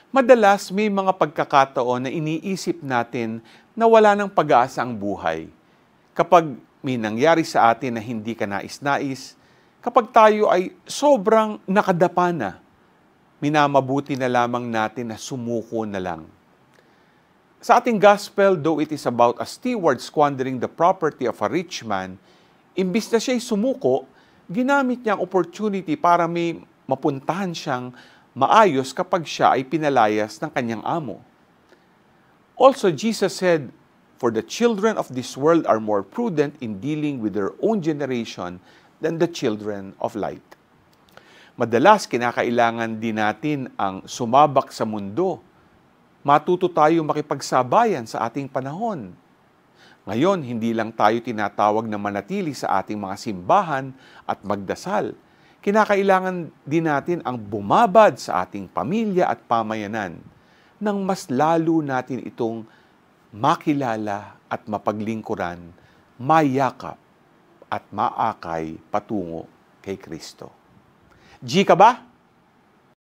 Madalas may mga pagkakataon na iniisip natin na wala ng pag-asa ang buhay. Kapag may nangyari sa atin na hindi ka nais-nais, kapag tayo ay sobrang nakadapa na, minamabuti na lamang natin na sumuko na lang. Sa ating gospel, though it is about a steward squandering the property of a rich man, imbis na siya'y sumuko, ginamit niya ang opportunity para may mapuntahan siyang maayos kapag siya ay pinalayas ng kanyang amo. Also, Jesus said, "For the children of this world are more prudent in dealing with their own generation than the children of light." Madalas, kinakailangan din natin ang sumabak sa mundo. Matuto tayo makipagsabayan sa ating panahon. Ngayon, hindi lang tayo tinatawag na manatili sa ating mga simbahan at magdasal. Kinakailangan din natin ang bumabad sa ating pamilya at pamayanan nang mas lalo natin itong makilala at mapaglingkuran, mayakap at maakay patungo kay Kristo. G ka ba?